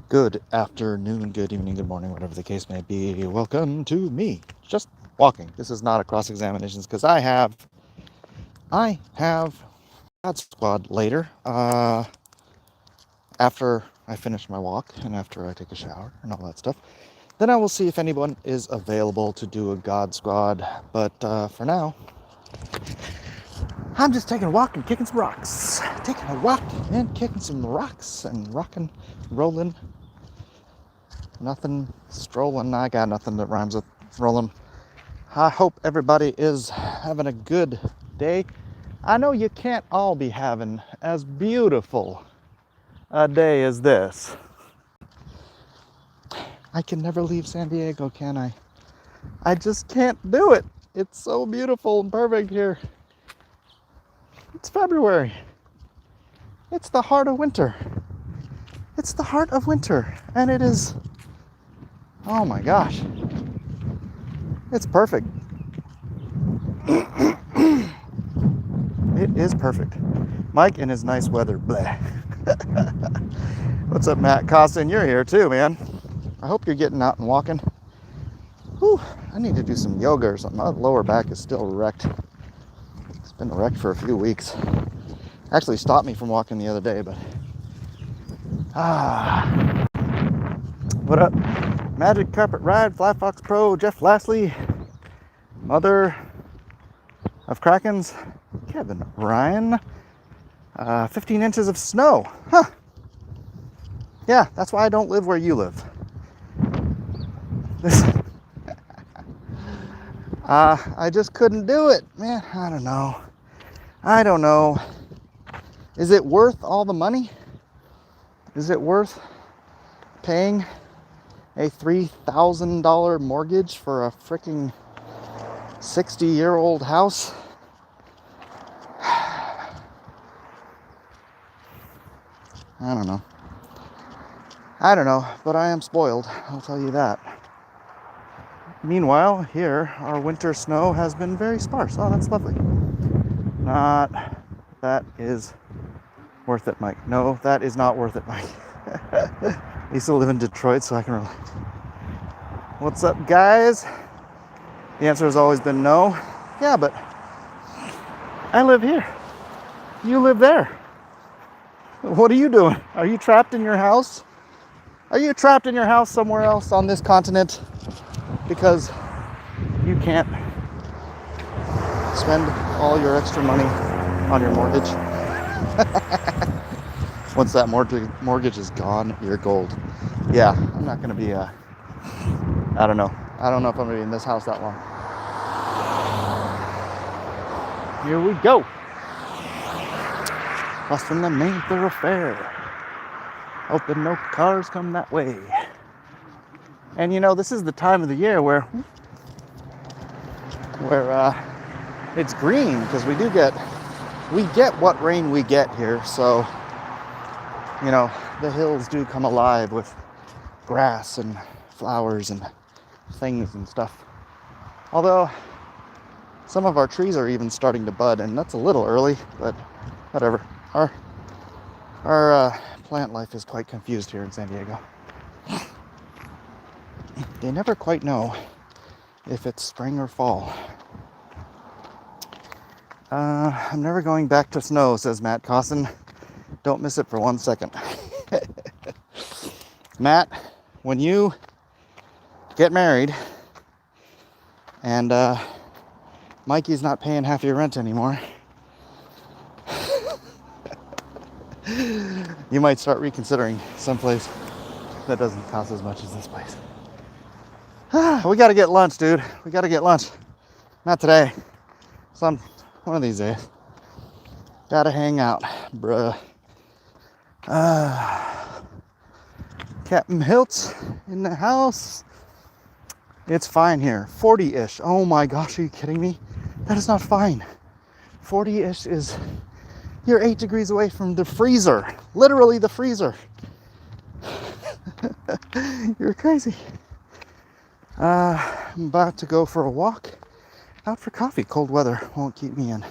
Good afternoon, good evening, good morning, whatever the case may be. Welcome to me, just walking. This is not a cross-examination because I have God Squad later. After I finish my walk and after I take a shower and all that stuff, then I will see if anyone is available to do a God Squad. But for now, I'm just taking a walk and kicking some rocks. Taking a walk and kicking some rocks and rocking, rolling. Nothing strolling. I got nothing that rhymes with rolling. I hope everybody is having a good day. I know you can't all be having as beautiful a day as this. I can never leave San Diego, can I? I just can't do it. It's so beautiful and perfect here. It's February. It's the heart of winter. It's the heart of winter. And it is, oh my gosh, it's perfect. It is perfect. Mike in his nice weather. Bleh. What's up, Matt Costin? You're here too, man. I hope you're getting out and walking. Whew, I need to do some yoga or something. My lower back is still wrecked. It's been wrecked for a few weeks. Actually stopped me from walking the other day, but what up? Magic Carpet Ride, Fly Fox Pro, Jeff Lastly, Mother of Krakens, Kevin Ryan, 15 inches of snow. Huh. Yeah, that's why I don't live where you live. This, I just couldn't do it, man. I don't know. Is it worth all the money? Is it worth paying a $3,000 mortgage for a freaking 60-year-old house? I don't know, but I am spoiled, I'll tell you that. Meanwhile, here, our winter snow has been very sparse. Oh, that's lovely. That is worth it, Mike. No, that is not worth it, Mike. I used to live in Detroit, so I can relate. What's up, guys? The answer has always been no. Yeah, but I live here. You live there. What are you doing? Are you trapped in your house? Are you trapped in your house somewhere else on this continent because you can't spend all your extra money on your mortgage? Once that mortgage is gone, you're gold. Yeah, I'm not gonna be I don't know if I'm gonna be in this house that long. Here we go. Crossing the main thoroughfare. Hoping no cars come that way. And you know, this is the time of the year where it's green, because we get what rain we get here. So, you know, the hills do come alive with grass and flowers and things and stuff. Although some of our trees are even starting to bud, and that's a little early, but whatever. Our plant life is quite confused here in San Diego. They never quite know if it's spring or fall. I'm never going back to snow, says Matt Costin. Don't miss it for 1 second. Matt, when you get married and Mikey's not paying half your rent anymore, you might start reconsidering someplace that doesn't cost as much as this place. We gotta get lunch, dude. We gotta get lunch. Not today. One of these days. Gotta hang out, bruh. Captain Hiltz in the house. It's fine here. 40-ish. Oh my gosh, are you kidding me? That is not fine. 40-ish is... You're 8 degrees away from the freezer. Literally the freezer. You're crazy. I'm about to go for a walk. Out for coffee. Cold weather won't keep me in.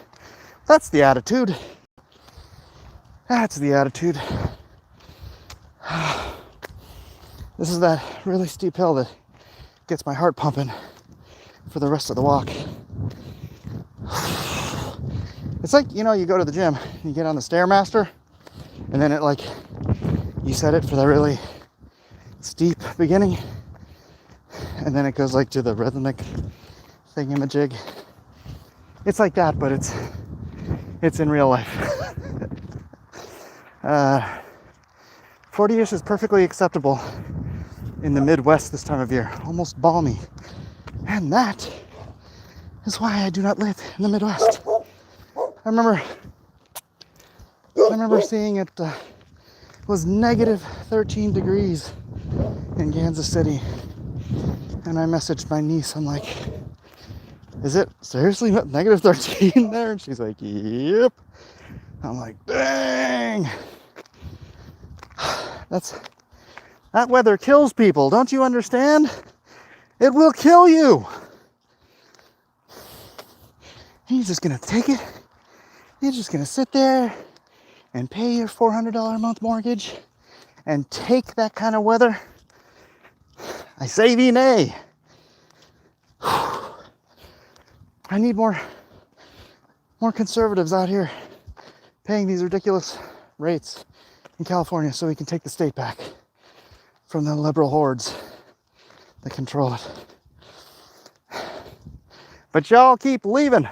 That's the attitude. That's the attitude. This is that really steep hill that gets my heart pumping for the rest of the walk. It's like, you know, you go to the gym, you get on the Stairmaster, and then it like, you set it for the really steep beginning, and then it goes like to the rhythmic thingamajig. It's like that, but it's in real life. 40-ish is perfectly acceptable in the Midwest this time of year, almost balmy. And that is why I do not live in the Midwest. I remember seeing it was negative 13 degrees in Kansas City. And I messaged my niece, I'm like, is it seriously negative 13 there? And she's like, yep. I'm like, dang. That weather kills people, don't you understand? It will kill you. He's just gonna take it. You're just gonna sit there and pay your $400 a month mortgage and take that kind of weather? I say thee nay. I need more conservatives out here paying these ridiculous rates in California so we can take the state back from the liberal hordes that control it. But y'all keep leaving.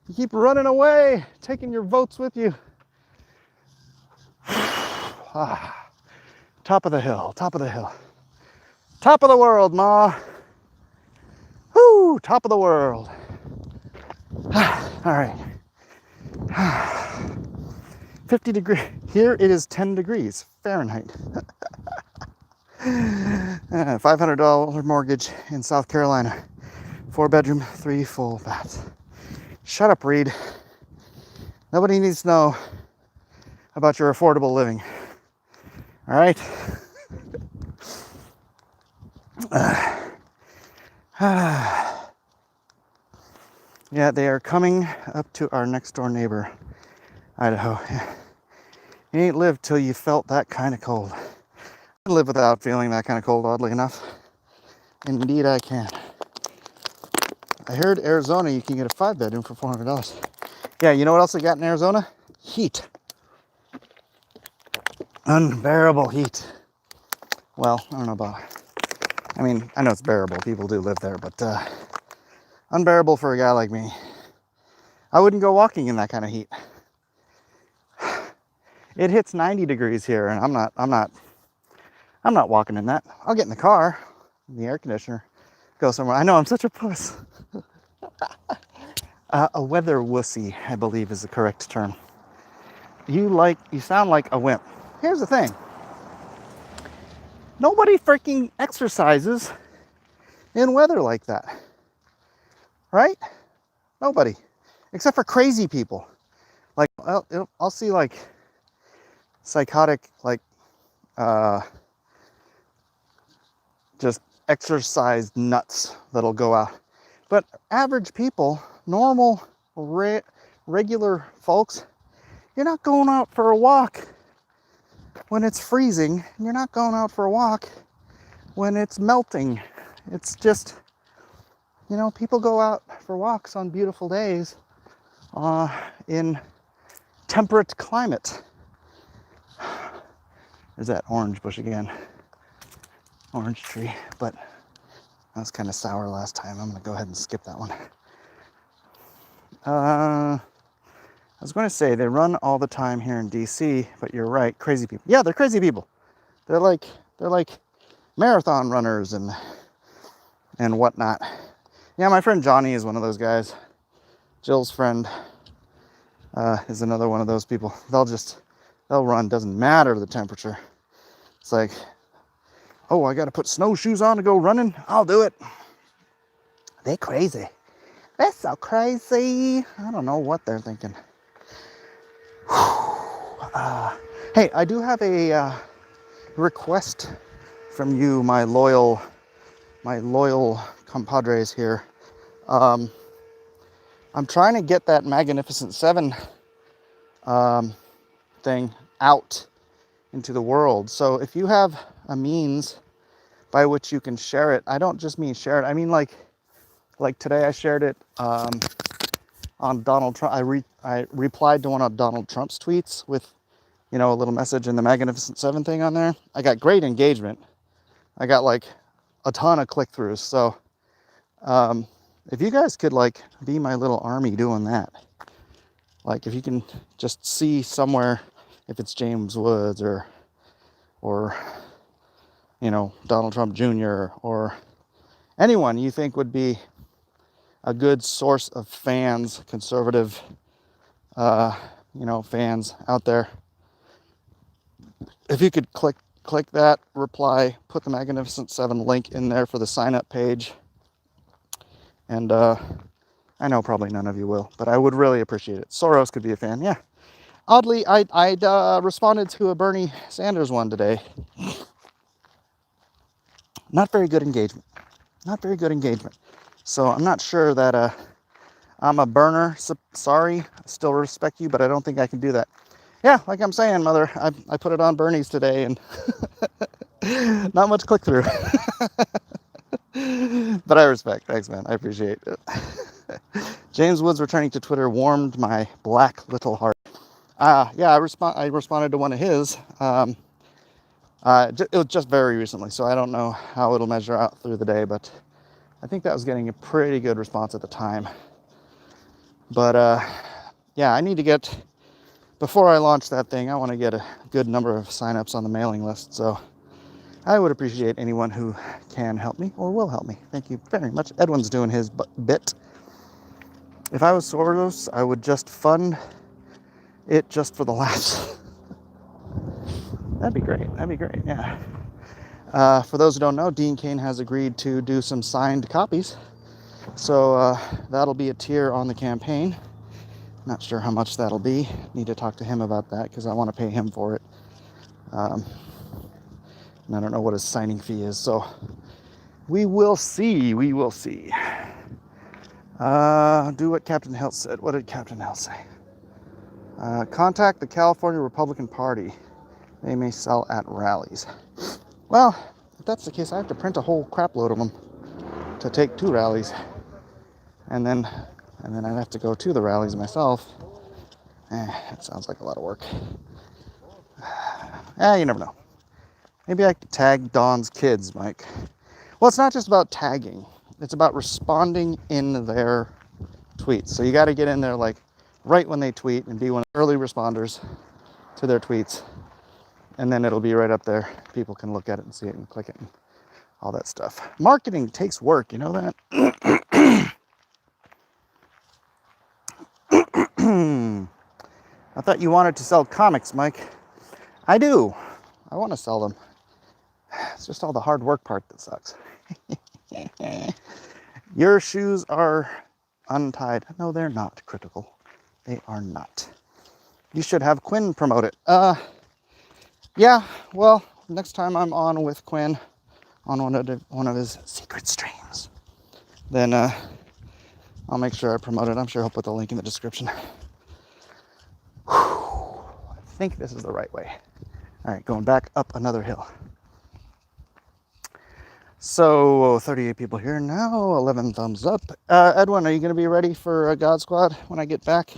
You keep running away, taking your votes with you. Top of the hill, top of the hill. Top of the world, Ma. Whoo, top of the world. All right. 50 degrees. Here it is 10 degrees Fahrenheit. $500 mortgage in South Carolina. 4-bedroom, 3 full baths. Shut up, Reed. Nobody needs to know about your affordable living. All right? Yeah, they are coming up to our next door neighbor, Idaho. You ain't lived till you felt that kind of cold. I live without feeling that kind of cold, oddly enough. Indeed, I can. I heard Arizona, you can get a 5-bedroom for $400. Yeah, you know what else they got in Arizona? Heat. Unbearable heat. Well, I don't know about... I mean, I know it's bearable. People do live there, but unbearable for a guy like me. I wouldn't go walking in that kind of heat. It hits 90 degrees here, and I'm not walking in that. I'll get in the car, in the air conditioner, go somewhere. I know I'm such a puss. A weather wussy, I believe, is the correct term. You sound like a wimp. Here's the thing. Nobody freaking exercises in weather like that. Right? Nobody. Except for crazy people. Like, I'll see like psychotic, like, just exercise nuts that'll go out. But average people, normal, regular folks, you're not going out for a walk when it's freezing. You're not going out for a walk when it's melting. It's just, you know, people go out for walks on beautiful days in temperate climate. There's that orange bush again. Orange tree, but that was kind of sour last time. I'm going to go ahead and skip that one. I was going to say they run all the time here in DC, but you're right, crazy people. Yeah, they're crazy people. They're like marathon runners and whatnot. Yeah, my friend Johnny is one of those guys. Jill's friend is another one of those people. They'll run, doesn't matter the temperature. It's like, oh, I got to put snowshoes on to go running. I'll do it. They're crazy. They're so crazy. I don't know what they're thinking. Hey, I do have a request from you, my loyal compadres here. I'm trying to get that Magnificent Seven thing out into the world. So if you have a means by which you can share it, I don't just mean share it. I mean like today I shared it on Donald Trump. I replied to one of Donald Trump's tweets with, you know, a little message in the Magnificent Seven thing on there. I got great engagement. I got like a ton of click-throughs. So if you guys could like be my little army doing that, like if you can just see somewhere, if it's James Woods or you know, Donald Trump Jr. or anyone you think would be a good source of fans, conservative, you know, fans out there. If you could click that, reply, put the Magnificent Seven link in there for the sign up page. And I know probably none of you will, but I would really appreciate it. Soros could be a fan, yeah. Oddly, I'd responded to a Bernie Sanders one today. Not very good engagement. So I'm not sure that I'm a burner. Sorry, I still respect you, but I don't think I can do that. Yeah, like I'm saying, Mother, I put it on Bernie's today and not much click through. But I respect. Thanks, man. I appreciate it. James Woods returning to Twitter warmed my black little heart. Yeah, I responded to one of his. It was just very recently, so I don't know how it'll measure out through the day, but I think that was getting a pretty good response at the time. But yeah, I need to get, before I launch that thing, I want to get a good number of signups on the mailing list. So I would appreciate anyone who can help me or will help me. Thank you very much. Edwin's doing his bit. If I was Soros, I would just fund it just for the laughs. That'd be great, yeah. For those who don't know, Dean Cain has agreed to do some signed copies. So that'll be a tier on the campaign. Not sure how much that'll be. Need to talk to him about that because I want to pay him for it. And I don't know what his signing fee is, so we will see. Do what Captain Hill said. What did Captain Hill say? Contact the California Republican Party. They may sell at rallies. Well, if that's the case, I have to print a whole crap load of them to take to rallies. And then I'd have to go to the rallies myself. It sounds like a lot of work. You never know. Maybe I could tag Dawn's kids, Mike. Well, it's not just about tagging. It's about responding in their tweets. So you got to get in there like right when they tweet and be one of the early responders to their tweets. And then it'll be right up there. People can look at it and see it and click it and all that stuff. Marketing takes work, you know that? I thought you wanted to sell comics, Mike. I do. I want to sell them. It's just all the hard work part that sucks. Your shoes are untied. No, they're not, Critical. They are not. You should have Quinn promote it. Yeah, well, next time I'm on with Quinn on one of his secret streams, then I'll make sure I promote it. I'm sure he'll put the link in the description. I think this is the right way. All right, going back up another hill. So 38 people here now, 11 thumbs up. Edwin, are you going to be ready for God Squad when I get back?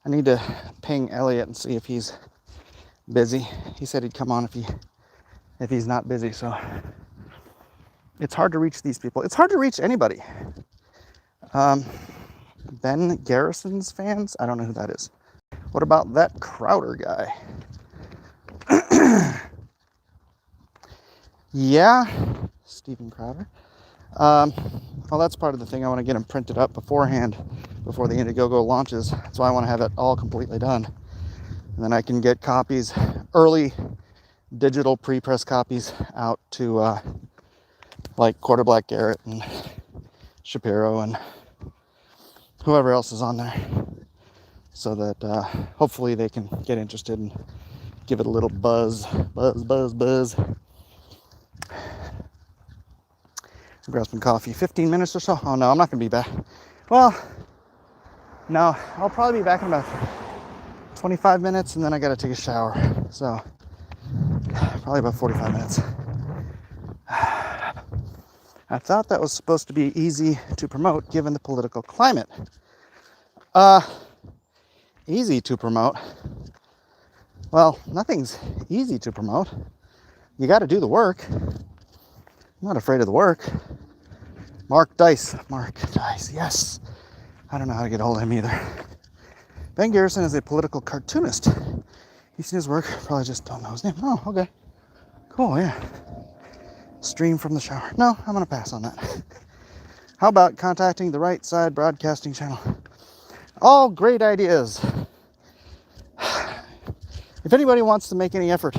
I need to ping Elliot and see if he's busy. He said he'd come on if he's not busy. So it's hard to reach these people. It's hard to reach anybody. Ben Garrison's fans? I don't know who that is. What about that Crowder guy? Yeah, Steven Crowder. Well, that's part of the thing. I want to get them printed up beforehand, before the Indiegogo launches. That's why I want to have it all completely done. And then I can get copies, early digital pre-press copies out to like Quarter Black Garrett and Shapiro and whoever else is on there, so that hopefully they can get interested and give it a little buzz. Grab some coffee. 15 minutes or so. Oh no, I'm not gonna be back. Well, no, I'll probably be back in about 25 minutes, and then I gotta take a shower. So Probably about 45 minutes. I thought that was supposed to be easy to promote given the political climate. Easy to promote. Well, nothing's easy to promote. You got to do the work. I'm not afraid of the work. Mark Dice, yes. I don't know how to get hold of him either. Ben Garrison is a political cartoonist. You've seen his work, probably just don't know his name. Oh, okay. Cool, yeah. Stream from the shower. No, I'm gonna pass on that. How about contacting the Right Side Broadcasting Channel? All great ideas. If anybody wants to make any effort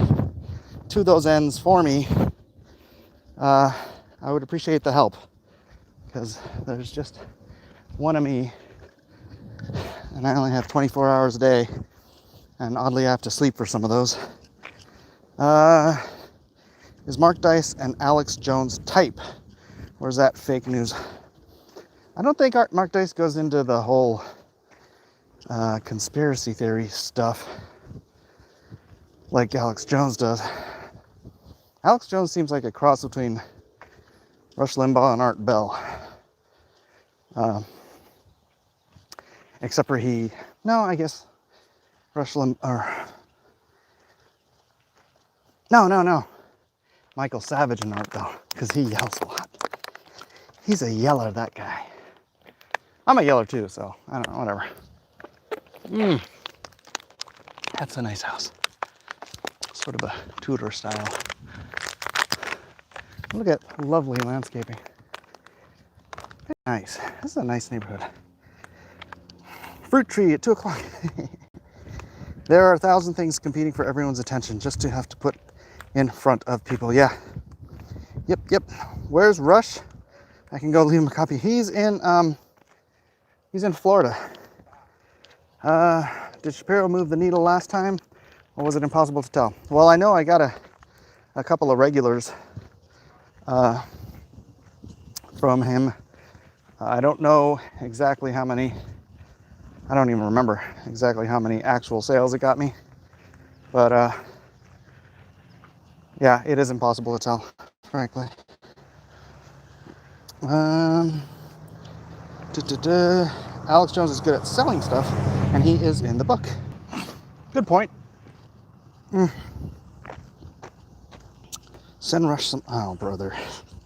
to those ends for me, I would appreciate the help, because there's just one of me, and I only have 24 hours a day, and oddly I have to sleep for some of those. Is Mark Dice and Alex Jones type, or is that fake news? I don't think Mark Dice goes into the whole conspiracy theory stuff like Alex Jones does. Alex Jones seems like a cross between Rush Limbaugh and Art Bell. Except for I guess Rush Limbaugh, no. Michael Savage and Art Bell, because he yells a lot. He's a yeller, that guy. I'm a yeller too, so I don't know, whatever. That's a nice house. Sort of a Tudor style. Look at lovely landscaping. Very nice. This is a nice neighborhood. Fruit tree at 2 o'clock. There are 1,000 things competing for everyone's attention just to have to put in front of people. Yeah. Yep. Where's Rush? I can go leave him a copy. He's in Florida. Did Shapiro move the needle last time, or was it impossible to tell? Well, I know I got a couple of regulars from him. I don't know exactly how many. I don't even remember exactly how many actual sales it got me. But yeah, it is impossible to tell, frankly. Alex Jones is good at selling stuff, and he is in the book. Good point. Send Rush some... Oh, brother.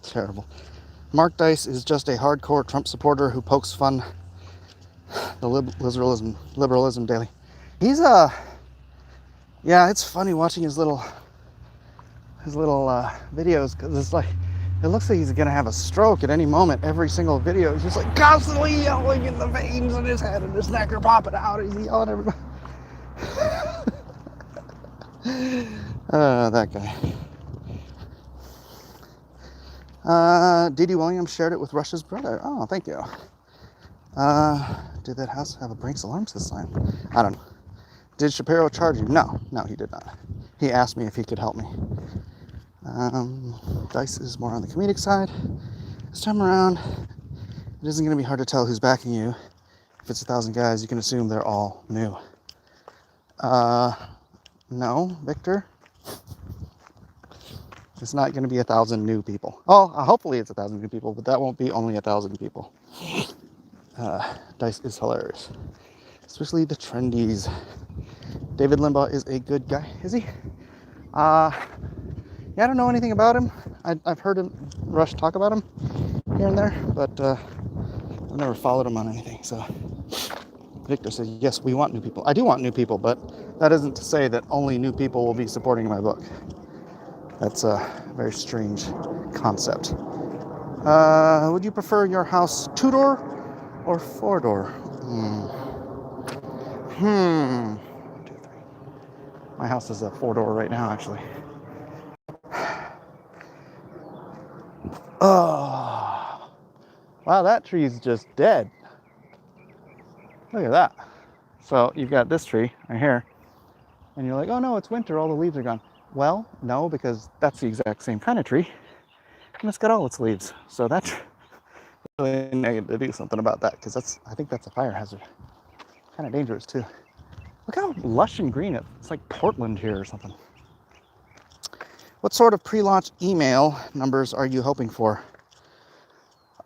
Terrible. Mark Dice is just a hardcore Trump supporter who pokes fun the liberalism daily. He's yeah, it's funny watching his little videos, because it's like, it looks like he's gonna have a stroke at any moment. Every single video is just like constantly yelling, and the veins in his head and his neck are popping out. He's yelling at everybody. That guy. D.D. Williams shared it with Rush's brother. Oh, thank you. Did that house have a Brinks alarm system? I don't know. Did Shapiro charge you? No, he did not. He asked me if he could help me. Dice is more on the comedic side. This time around, it isn't going to be hard to tell who's backing you. If it's 1,000 guys, you can assume they're all new. No, Victor. It's not going to be 1,000 new people. Oh, hopefully it's 1,000 new people, but that won't be only 1,000 people. Dice is hilarious. Especially the trendies. David Limbaugh is a good guy. Is he? Yeah, I don't know anything about him. I've heard Rush talk about him here and there, but I've never followed him on anything. So Victor says, yes, we want new people. I do want new people, but that isn't to say that only new people will be supporting my book. That's a very strange concept. Would you prefer your house 2-door or 4-door? 1, 2, 3. My house is a 4-door right now, actually. Oh, wow, that tree's just dead. Look at that. So you've got this tree right here, and you're like, oh no, it's winter, all the leaves are gone. Well, no, because that's the exact same kind of tree, and it's got all its leaves. So that's really negative to do something about that, because I think that's a fire hazard. Kind of dangerous too. Look how lush and green it's like Portland here or something. What sort of pre-launch email numbers are you hoping for?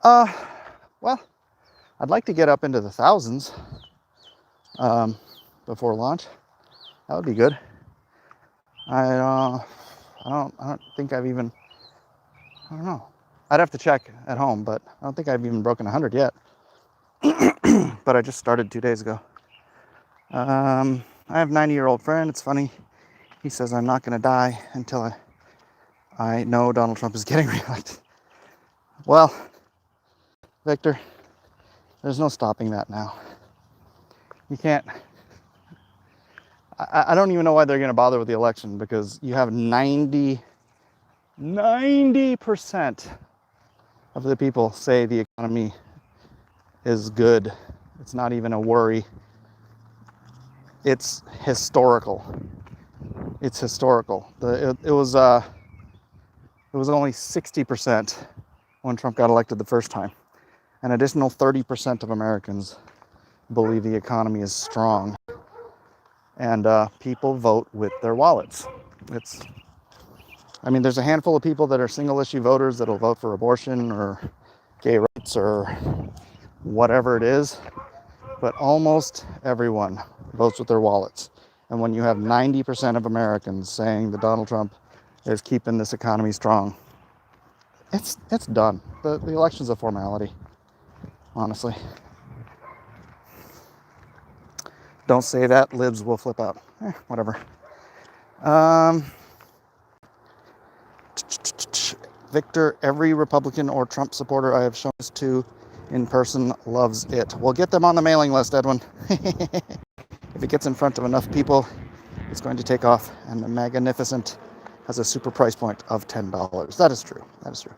Well, I'd like to get up into the thousands before launch. That would be good. I don't think I've even, I don't know. I'd have to check at home, but I don't think I've even broken 100 yet. But I just started 2 days ago. I have a 90-year-old friend. It's funny. He says I'm not going to die until I know Donald Trump is getting reelected. Well, Victor, there's no stopping that now. You can't. I don't even know why they're going to bother with the election, because you have 90% of the people say the economy is good. It's not even a worry. It's historical. It's historical. It was only 60% when Trump got elected the first time. An additional 30% of Americans believe the economy is strong. And people vote with their wallets. There's a handful of people that are single issue voters that'll vote for abortion or gay rights or whatever it is. But almost everyone votes with their wallets. And when you have 90% of Americans saying that Donald Trump is keeping this economy strong, it's done. The election's a formality, honestly. Don't say that, libs will flip out. Whatever. Victor, every Republican or Trump supporter I have shown this to in person loves it. We'll get them on the mailing list, Edwin. If it gets in front of enough people, it's going to take off. And the Magnificent has a super price point of $10. That is true. That is true.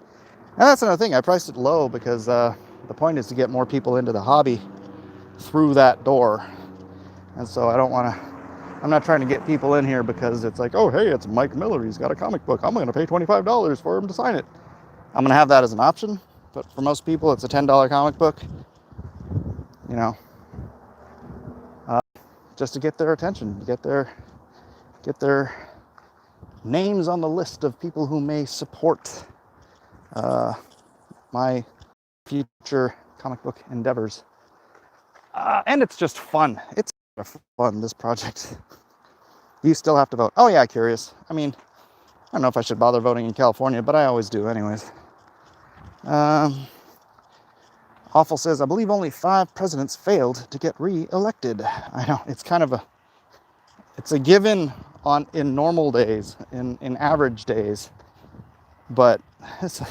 And that's another thing. I priced it low because the point is to get more people into the hobby through that door. And so I'm not trying to get people in here because it's like, oh, hey, it's Mike Miller. He's got a comic book. I'm going to pay $25 for him to sign it. I'm going to have that as an option. But for most people, it's a $10 comic book, just to get their attention, get their names on the list of people who may support my future comic book endeavors. And it's just fun. It's fun, this project. You still have to vote. Oh yeah, curious. I don't know if I should bother voting in California, but I always do anyways. Awful says, I believe only 5 presidents failed to get re-elected. I know, it's a given in normal days, in average days, but it's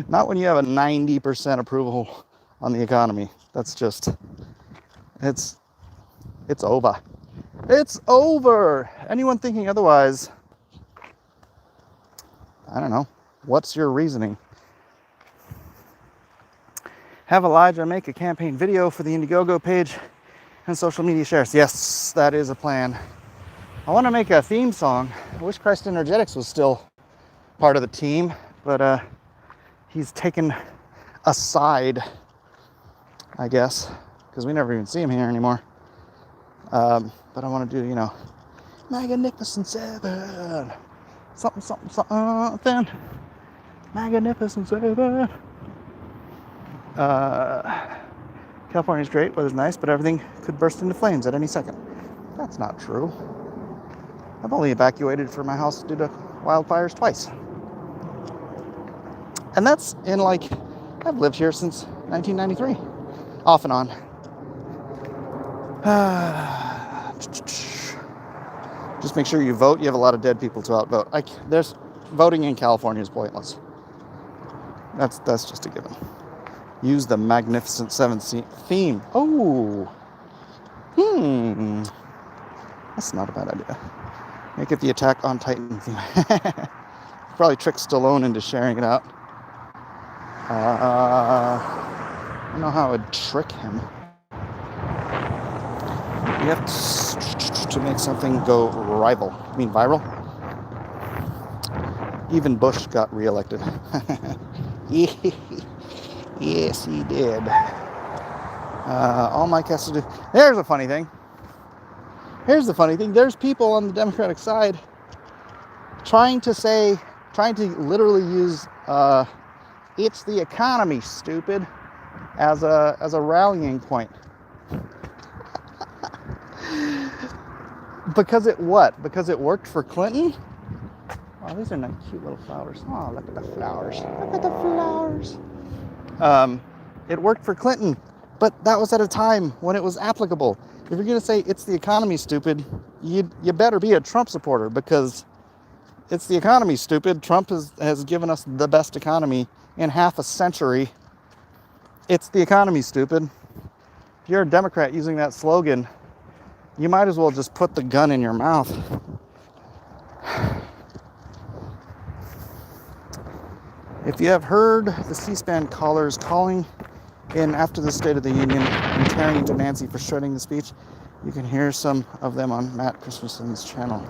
not when you have a 90% approval on the economy. That's just, it's over. It's over. Anyone thinking otherwise, I don't know. What's your reasoning? Have Elijah make a campaign video for the Indiegogo page and social media shares. Yes, that is a plan. I want to make a theme song. I wish Christ Energetics was still part of the team, but he's taken aside, I guess, because we never even see him here anymore. But I want to do, Magnificent Seven. Something. Magnificent Seven. California's great, weather's nice, but everything could burst into flames at any second. That's not true. I've only evacuated from my house due to wildfires twice. And that's I've lived here since 1993, off and on. Just make sure you vote. You have a lot of dead people to outvote. There's voting in California is pointless. That's just a given. Use the Magnificent Seven theme. Oh, that's not a bad idea. Make it the Attack on Titan theme. Probably trick Stallone into sharing it out. I don't know how I would trick him. You have to make something go viral. Even Bush got reelected. Yes, he did. All Mike has to do. Here's the funny thing. There's people on the Democratic side trying to literally use it's the economy, stupid, as a rallying point. Because it what? Because it worked for Clinton? Oh, these are nice, cute little flowers. Oh, look at the flowers. Look at the flowers. It worked for Clinton, but that was at a time when it was applicable. If you're going to say it's the economy, stupid, you better be a Trump supporter, because it's the economy, stupid. Trump has given us the best economy in half a century. It's the economy, stupid. If you're a Democrat using that slogan, you might as well just put the gun in your mouth. If you have heard the C-SPAN callers calling in after the State of the Union and tearing into Nancy for shredding the speech, you can hear some of them on Matt Christensen's channel.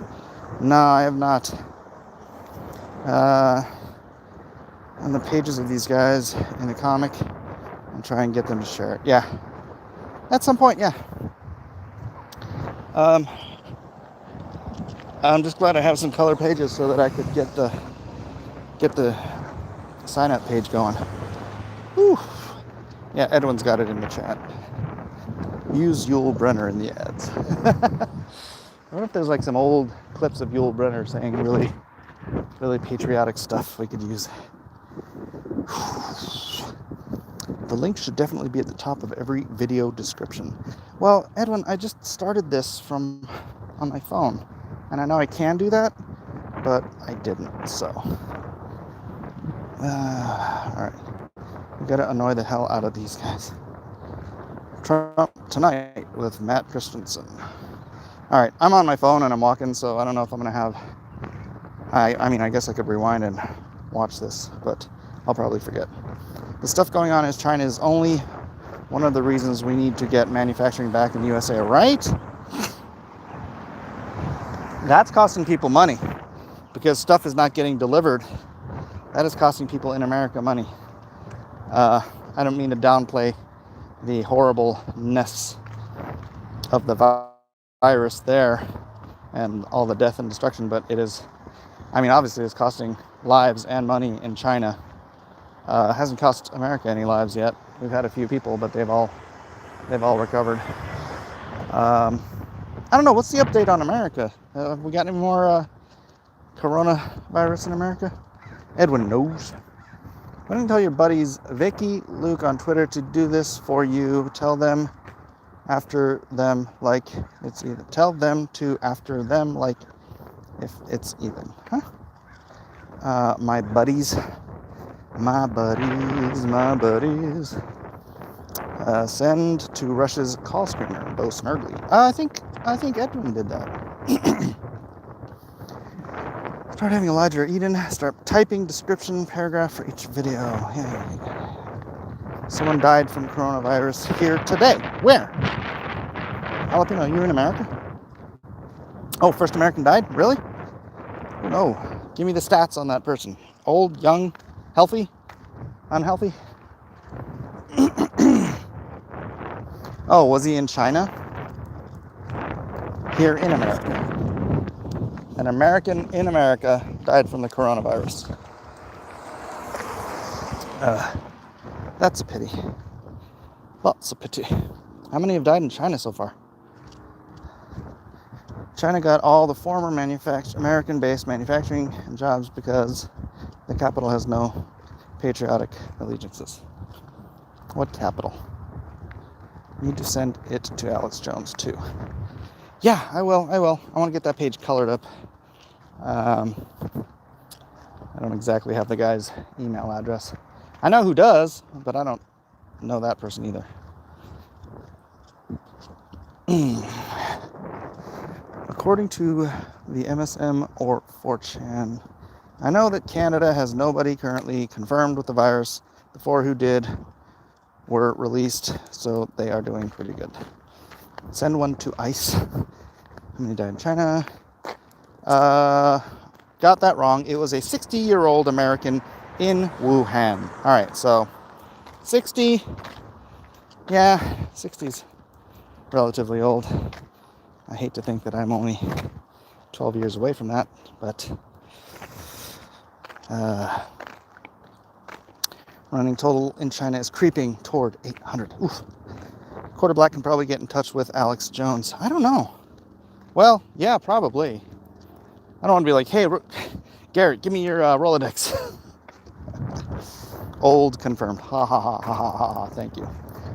No, I have not. On the pages of these guys in the comic and try and get them to share it. Yeah. At some point, yeah. I'm just glad I have some color pages so that I could get the sign up page going. Whew. Yeah, Edwin's got it in the chat. Use Yul Brynner in the ads. I wonder if there's like some old clips of Yul Brynner saying really, really patriotic stuff we could use. The link should definitely be at the top of every video description. Well, Edwin, I just started this on my phone, and I know I can do that, but I didn't, so. Alright. We gotta annoy the hell out of these guys. Trump Tonight with Matt Christensen. Alright, I'm on my phone and I'm walking, so I don't know if I'm gonna have... I mean, I guess I could rewind and watch this, but I'll probably forget. The stuff going on is China is only one of the reasons we need to get manufacturing back in the USA, right? That's costing people money because stuff is not getting delivered. That is costing people in America money. I don't mean to downplay the horribleness of the virus there and all the death and destruction, but it is, I mean, obviously it's costing lives and money in China. It hasn't cost America any lives yet. We've had a few people, but they've all recovered. I don't know. What's the update on America? Have we got any more coronavirus in America? Edwin knows. Why don't you tell your buddies Vicky, Luke on Twitter to do this for you? Tell them after them like it's even. Tell them to after them like if it's even. Huh? My buddies. Send to Russia's call screener, Bo Snerdley. I think Edwin did that. Start having Elijah or Eden. Start typing description paragraph for each video. Yeah. Someone died from coronavirus here today. Where? Jalapeno, you in America? Oh, first American died? Really? Oh no. Give me the stats on that person. Old, young, healthy, unhealthy? Oh, was he in China? Here in America. An American in America died from the coronavirus. That's a pity. Lots of pity. How many have died in China so far? China got all the former American-based manufacturing and jobs because the capital has no patriotic allegiances. What capital? Need to send it to Alex Jones too. Yeah, I will. I want to get that page colored up. I don't exactly have the guy's email address. I know who does, but I don't know that person either. According to the MSM or 4chan, I know that Canada has nobody currently confirmed with the virus. The 4 who did were released, so they are doing pretty good. Send one to ICE. How many died in China? Got that wrong. It was a 60-year-old American in Wuhan. All right, so 60. Yeah, 60's relatively old. I hate to think that I'm only 12 years away from that, but Running total in China is creeping toward 800. Oof. Quarter Black can probably get in touch with Alex Jones. I don't know. Well, yeah, probably. I don't want to be like, hey, Garrett, give me your Rolodex. Old confirmed. Ha ha ha ha ha ha ha. Thank you.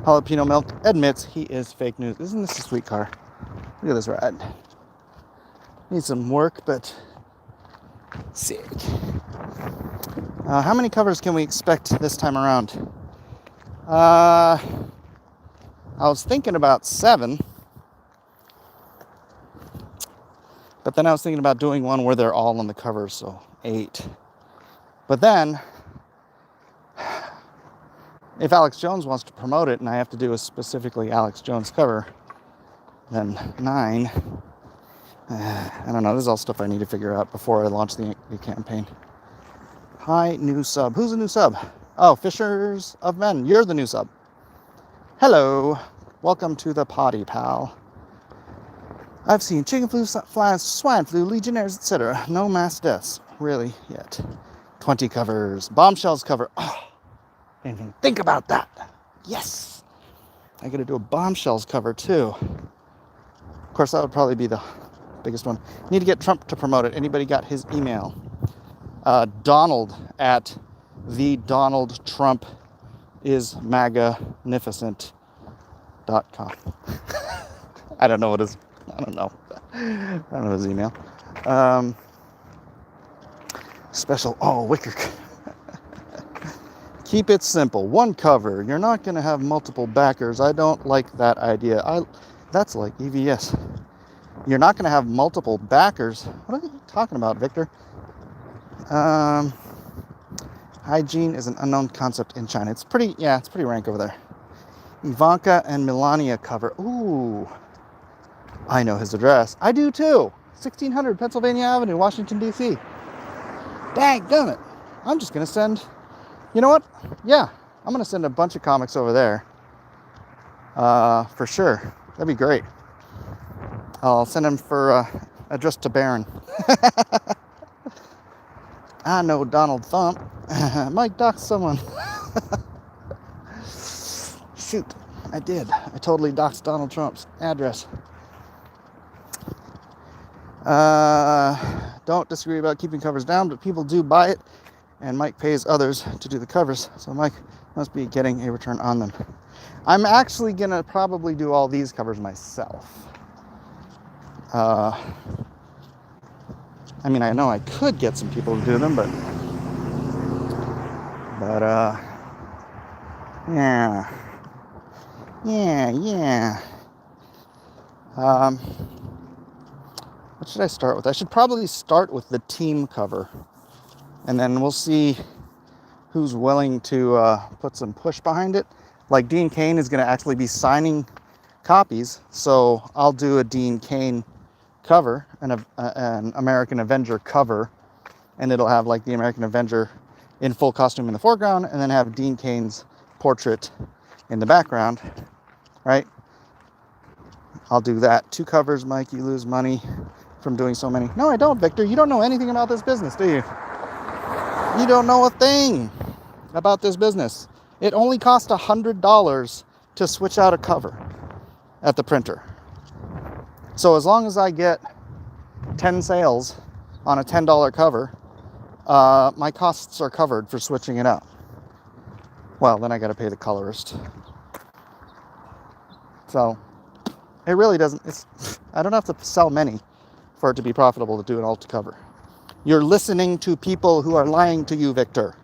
Jalapeno Milk admits he is fake news. Isn't this a sweet car? Look at this ride. Needs some work, but sick. How many covers can we expect this time around? I was thinking about 7. But then I was thinking about doing one where they're all on the cover, so 8. But then, if Alex Jones wants to promote it and I have to do a specifically Alex Jones cover, then 9. I don't know. This is all stuff I need to figure out before I launch the campaign. Hi, new sub. Who's a new sub? Oh, Fishers of Men. You're the new sub. Hello. Welcome to the potty, pal. I've seen chicken flu, flies, swine flu, legionnaires, etc. No mass deaths, really, yet. 20 covers. Bombshells cover. Oh, didn't even think about that. Yes. I gotta do a Bombshells cover, too. Of course, that would probably be the biggest one. Need to get Trump to promote it. Anybody got his email? Donald at the Donald Trump is magnificent.com. I don't know what his... I don't know his email. Special. Oh, Wicker. Keep it simple. One cover. You're not going to have multiple backers. I don't like that idea. That's like EVS. You're not going to have multiple backers. What are you talking about, Victor? Hygiene is an unknown concept in China. It's pretty rank over there. Ivanka and Melania cover. Ooh. I know his address. I do too. 1600 Pennsylvania Avenue, Washington, D.C. Dang, damn it. I'm just going to send... You know what? Yeah, I'm going to send a bunch of comics over there. For sure. That'd be great. I'll send them for addressed to Barron. I know Donald Thump. Mike doxed someone. Shoot, I did. I totally doxed Donald Trump's address. Don't disagree about keeping covers down, but people do buy it, and Mike pays others to do the covers, so Mike must be getting a return on them. I'm actually gonna probably do all these covers myself. I mean, I know I could get some people to do them, but yeah. What should I start with? I should probably start with the team cover, and then we'll see who's willing to put some push behind it. Like Dean Cain is going to actually be signing copies, so I'll do a Dean Cain cover, an American Avenger cover, and it'll have like the American Avenger in full costume in the foreground, and then have Dean Cain's portrait in the background, right? I'll do that. 2 covers, Mike. You lose money from doing so many. No, I don't, Victor. You don't know anything about this business, do you? You don't know a thing about this business. It only costs $100 to switch out a cover at the printer. So as long as I get 10 sales on a $10 cover, my costs are covered for switching it out. Well, then I got to pay the colorist. So it really doesn't, I don't have to sell many for it to be profitable to do an alt cover. You're listening to people who are lying to you, Victor.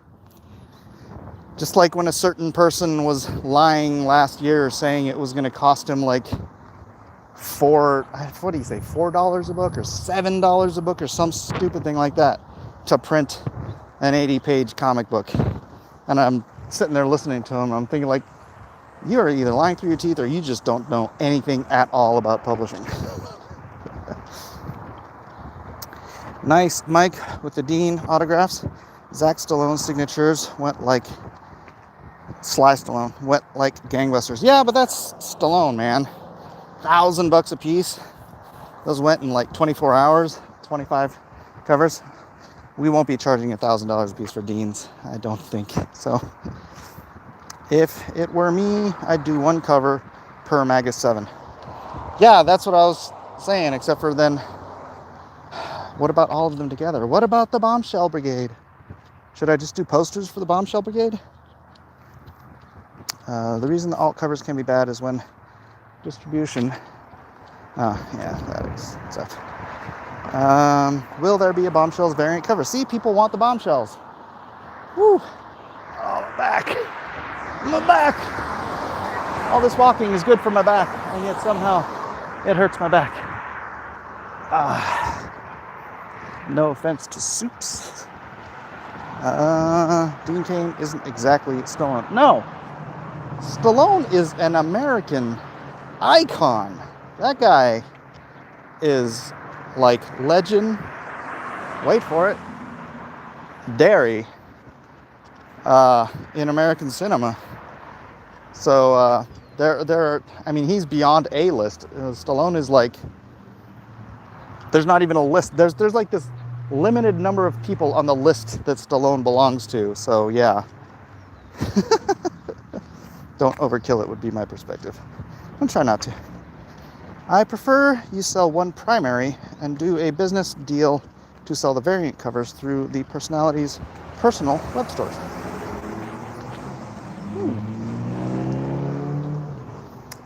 Just like when a certain person was lying last year saying it was going to cost him like $4 a book or $7 a book or some stupid thing like that to print an 80-page comic book. And I'm sitting there listening to him. I'm thinking like, you're either lying through your teeth or you just don't know anything at all about publishing. Nice Mike with the Dean autographs. Zach Stallone's signatures went like Sly Stallone, went like gangbusters. Yeah, but that's Stallone, man. $1,000 a piece. Those went in like 24 hours, 25 covers. we won't be charging $1,000 a piece for Deans, I don't think. So if it were me, I'd do one cover per Magus 7. Yeah, that's what I was saying, except for then, what about all of them together? What about the Bombshell Brigade? Should I just do posters for the Bombshell Brigade? The reason the alt covers can be bad is when distribution... Oh, yeah, that is stuff. Will there be a Bombshells variant cover? See, people want the Bombshells. Woo! Oh, my back. My back! All this walking is good for my back, and yet somehow it hurts my back. No offense to Soups. Dean Cain isn't exactly Stallone. No! Stallone is an American icon. That guy is like legend. Wait for it. Dairy in American cinema. So I mean, he's beyond A-list. Stallone is like, there's not even a list. There's like this limited number of people on the list that Stallone belongs to. So yeah. Don't overkill it would be my perspective. I'm trying not to. I prefer you sell one primary and do a business deal to sell the variant covers through the personality's personal web stores.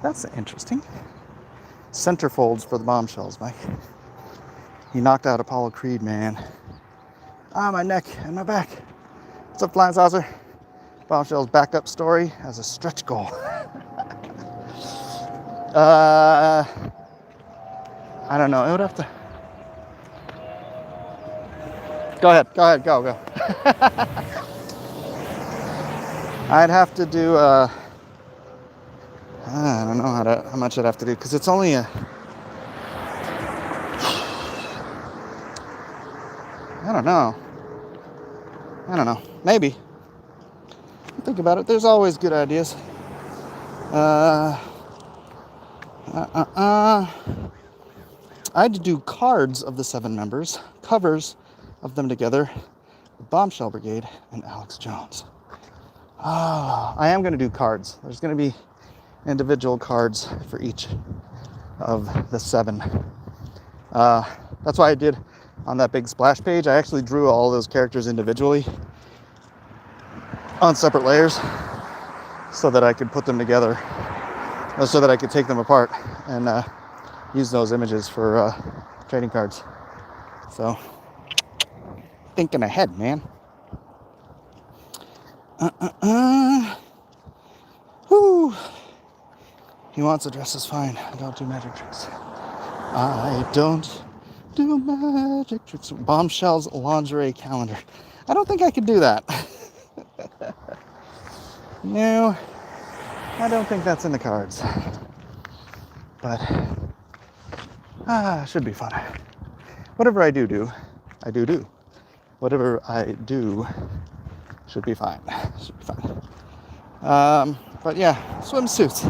That's interesting. Centerfolds for the Bombshells, Mike. He knocked out Apollo Creed, man. My neck and my back. What's up, Flying Saucer? Bombshells backup story as a stretch goal. I don't know. It would have to. Go ahead. Go. I'd have to do. I don't know how much I'd have to do because it's only a. I don't know. Maybe. Think about it. There's always good ideas. I had to do cards of the 7 members, covers of them together, the Bombshell Brigade and Alex Jones. I am going to do cards. There's going to be individual cards for each of the 7. That's why I did on that big splash page. I actually drew all those characters individually on separate layers so that I could put them together, so that I could take them apart and use those images for trading cards. So, thinking ahead, man. Whew. He wants to dress as fine. I don't do magic tricks. I don't do magic tricks. Bombshells lingerie calendar. I don't think I could do that. No, I don't think that's in the cards. But, should be fun. Whatever I do. Whatever I do should be fine. But yeah, swimsuits.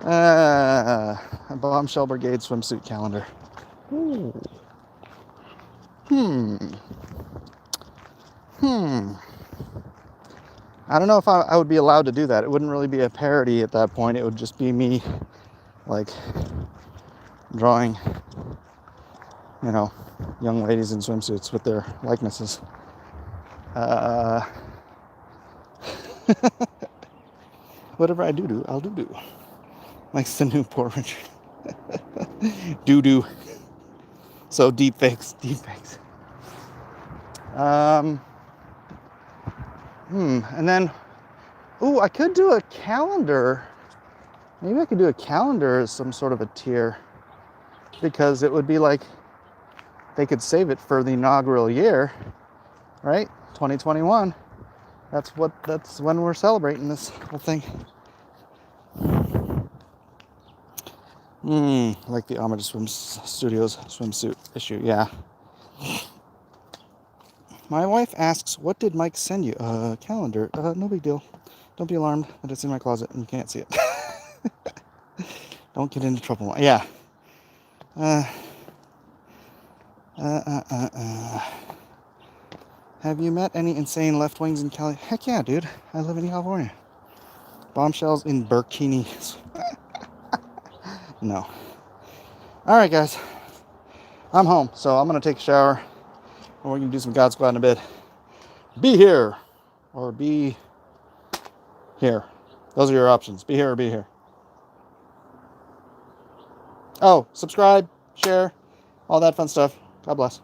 A Bombshell Brigade swimsuit calendar. Ooh. I don't know if I would be allowed to do that. It wouldn't really be a parody at that point. It would just be me, like, drawing, young ladies in swimsuits with their likenesses. Whatever I do, I'll do. Likes the new Poor Richard. Do. So deep fakes. And then, I could do a calendar. Maybe I could do a calendar as some sort of a tier, because it would be like they could save it for the inaugural year, right? 2021. That's when we're celebrating this whole thing. Like the Homage Swim Studios swimsuit issue, yeah. My wife asks, what did Mike send you? A calendar. No big deal. Don't be alarmed that it's in my closet and you can't see it. Don't get into trouble. Yeah. Have you met any insane left wings in Cali? Heck yeah, dude. I live in California. Bombshells in bikinis. No. All right, guys. I'm home, so I'm going to take a shower. And we're going to do some God Squad in a bit. Be here or be here. Those are your options. Be here or be here. Oh, subscribe, share, all that fun stuff. God bless.